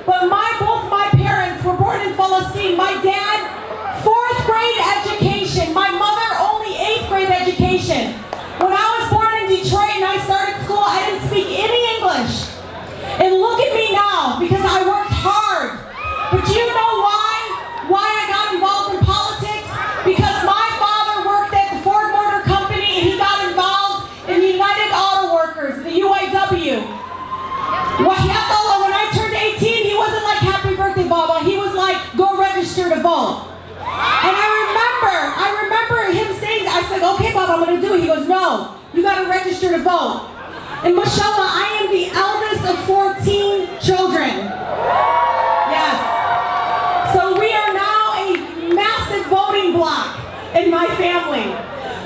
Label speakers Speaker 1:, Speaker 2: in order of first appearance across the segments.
Speaker 1: but both my parents were born in Palestine. My dad, 4th grade education. My mother, only 8th grade education. When I was born in Detroit and I started school, I didn't speak any English. And look at me now, because I worked hard. But do you know why I got involved in politics? Because my father worked at the Ford Motor Company and he got involved in the United Auto Workers, the UAW. When I turned 18, he wasn't like, happy birthday, Baba. He was like, go register to vote. And I remember him saying, I said, okay, Baba, I'm going to do it. He goes, no, you got to register to vote. And mashallah, I am the eldest of 14 children. Yes. So we are now a massive voting block in my family.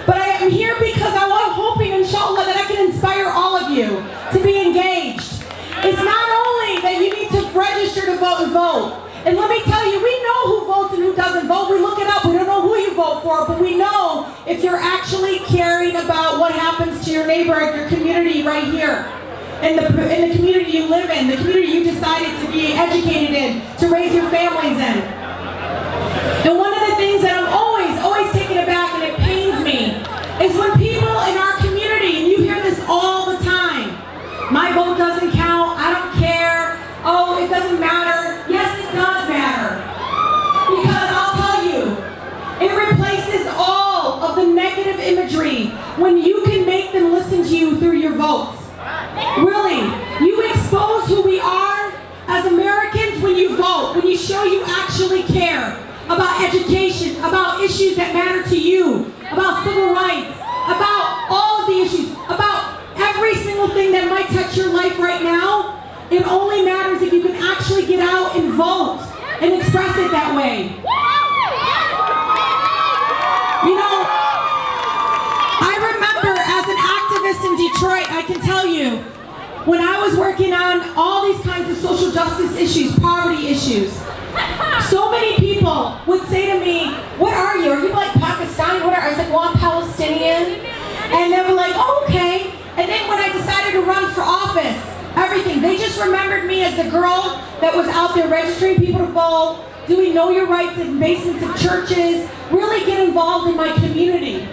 Speaker 1: But I am here because I'm hoping, inshallah, that I can inspire all of you to be engaged. It's not only that you need to register to vote and vote. And let me tell you, we know who votes and who doesn't vote. We look it up. We don't know who you vote for, but we know if you're actually caring about what happens to your neighbor and your community right here. In the community you live in, the community you decided to be educated in, to raise your families in. And one of the things that I'm always taken aback, and it pains me, is when people in our community, and you hear this all the time, my vote doesn't count, I don't care, oh, it doesn't matter. Yes, it does matter. Because I'll tell you, it replaces all of the negative imagery when you can make them listen to you through your votes. Really, you expose who we are as Americans when you vote, when you show you actually care about education, about issues that matter to you, about civil rights, about all of the issues, about every single thing that might touch your life right now. It only matters if you can actually get out and vote and express it that way. You know, I remember as an activist in Detroit, I can tell you, when I was working on all these kinds of social justice issues, poverty issues, so many people would say to me, what are you? Are you like Pakistani? What are you? I was like, well, I'm Palestinian. And they were like, oh, okay. And then when I decided to run for office, everything, they just remembered me as the girl that was out there registering people to vote, doing know your rights in basements of churches, really get involved in my community.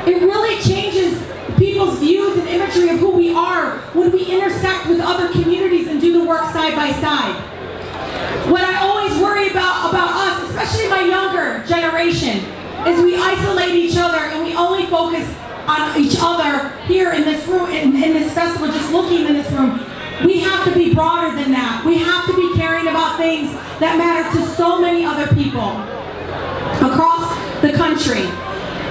Speaker 1: It really changes people's views and imagery of who we are when we intersect with other communities and do the work side by side. What I always worry about us, especially my younger generation, is we isolate each other and we only focus on each other here in this room, in this festival, just looking in this room. We have to be broader than that. We have to be caring about things that matter to so many other people across the country.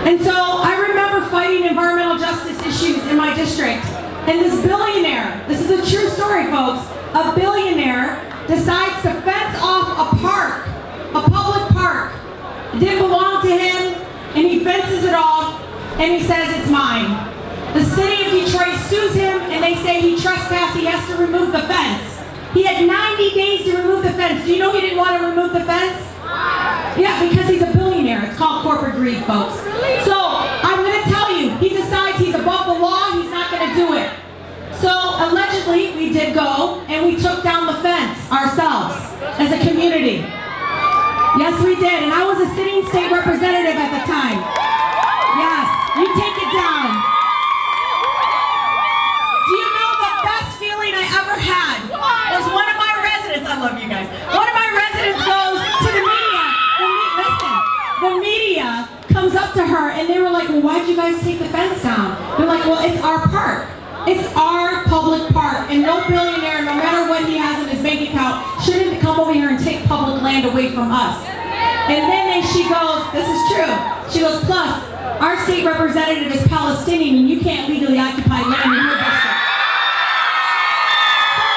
Speaker 1: And so I remember fighting environmental justice issues in my district. And this billionaire, this is a true story, folks, a billionaire decides to fence off a park, a public park. It didn't belong to him, and he fences it off, and he says it's mine. The city of Detroit sues him, and they say he trespassed, he has to remove the fence. He had 90 days to remove the fence. Do you know he didn't want to remove the fence? Yeah, because he's a billionaire. It's called corporate greed, folks. So, I'm going to tell you, he decides he's above the law, he's not going to do it. So, allegedly, we did go, and we took down the fence ourselves, as a community. Yes, we did, and I was a sitting state representative at the time. Yes, you take it down. Do you know the best feeling I ever had was one of my residents, I love you guys, one of my residents goes to the media, the media comes up to her and they were like, well, why'd you guys take the fence down? They're like, well, it's our park. It's our public park, and no billionaire, no matter what he has in his bank account, shouldn't come over here and take public land away from us. And then she goes, this is true, she goes, plus, our state representative is Palestinian and you can't legally occupy land in your district. So,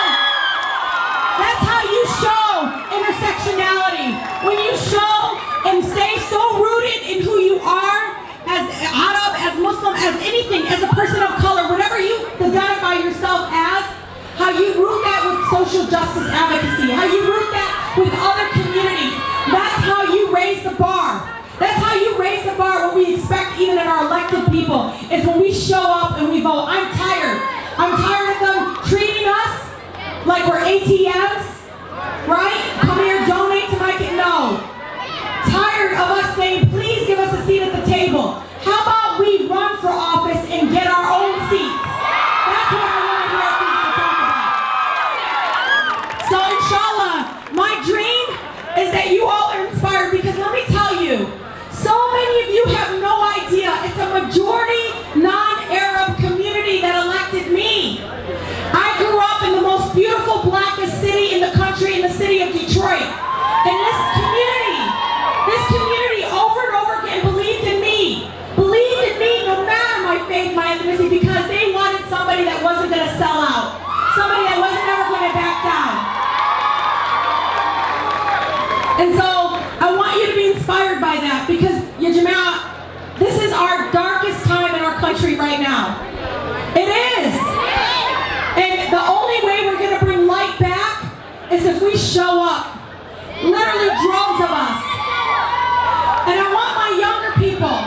Speaker 1: that's how you show intersectionality. When you show and stay so rooted in who you are, as Arab, as Muslim, as anything, as a person of color, whatever you identify yourself as, how you root that with social justice advocacy, how you root that with other communities. That's how you raise the bar. That's how you raise the bar. What we expect even in our elected people is when we show up and we vote. I'm tired. I'm tired of them treating us like we're ATMs, right? is if we show up. Literally droves of us. And I want my younger people,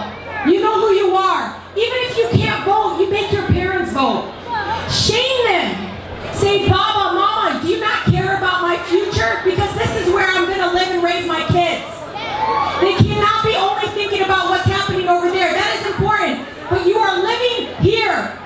Speaker 1: you know who you are. Even if you can't vote, you make your parents vote. Shame them. Say, Baba, Mama, do you not care about my future? Because this is where I'm going to live and raise my kids. They cannot be only thinking about what's happening over there. That is important. But you are living here.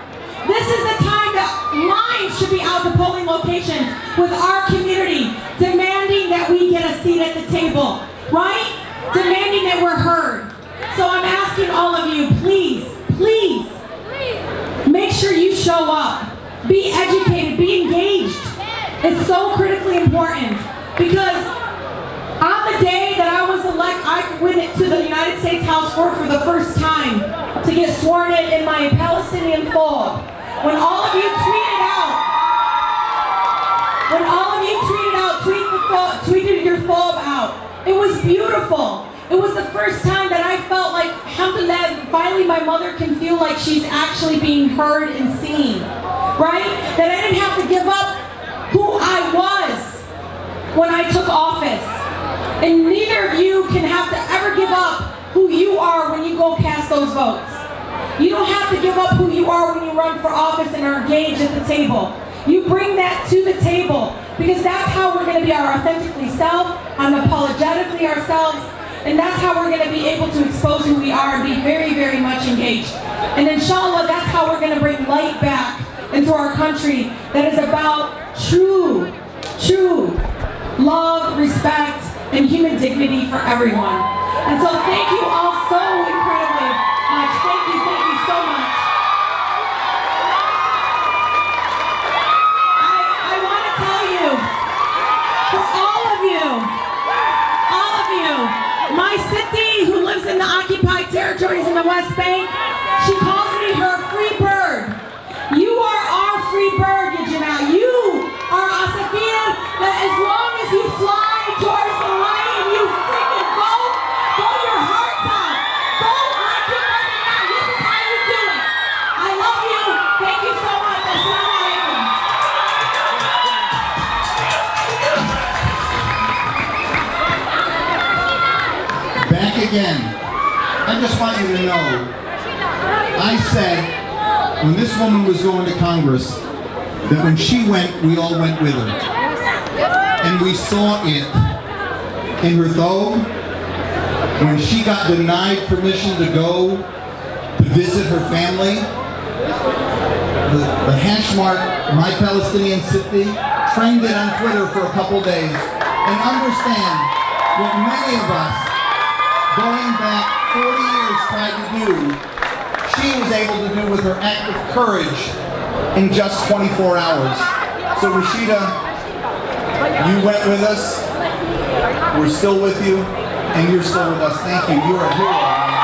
Speaker 1: This is the time that lines should be out to polling locations with our community, demanding that we get a seat at the table, right? Demanding that we're heard. So I'm asking all of you, please, please, make sure you show up. Be educated, be engaged. It's so critically important because on the day that I was elected, I went to the United States House for the first time to get sworn in my Palestinian fold. When all of you tweeted out, tweeted your fold out, it was beautiful. It was the first time that I felt like, alhamdulillah, finally my mother can feel like she's actually being heard and seen, right? That I didn't have to give up who I was when I took office. And neither of you can have to ever give up who you are when you go cast those votes. You don't have to give up who you are when you run for office and are engaged at the table. You bring that to the table because that's how we're going to be our authentically self, unapologetically ourselves, and that's how we're going to be able to expose who we are and be very, very much engaged. And inshallah, that's how we're going to bring light back into our country that is about true love, respect, and human dignity for everyone. And so thank you all so incredibly much. Thank you so much. I want to tell you, for all of you, my Siti, who lives in the occupied territories in the West Bank, she calls me her free bird. You are our free bird, Yajana. You are a Safia that as long as you fly towards the light and you freaking go your hearts out. Go like it doesn't matter. This is how you do it. I love you. Thank you so much. Assalamu alaikum.
Speaker 2: Back again. I just want you to know, I said when this woman was going to Congress that when she went, we all went with her. And we saw it in her though, when she got denied permission to go to visit her family. The hash mark, My Palestinian City, trained it on Twitter for a couple days. And understand what many of us, going back 40 years, tried to do, she was able to do with her act of courage in just 24 hours. So Rashida, you went with us, we're still with you, and you're still with us. Thank you. You're a hero.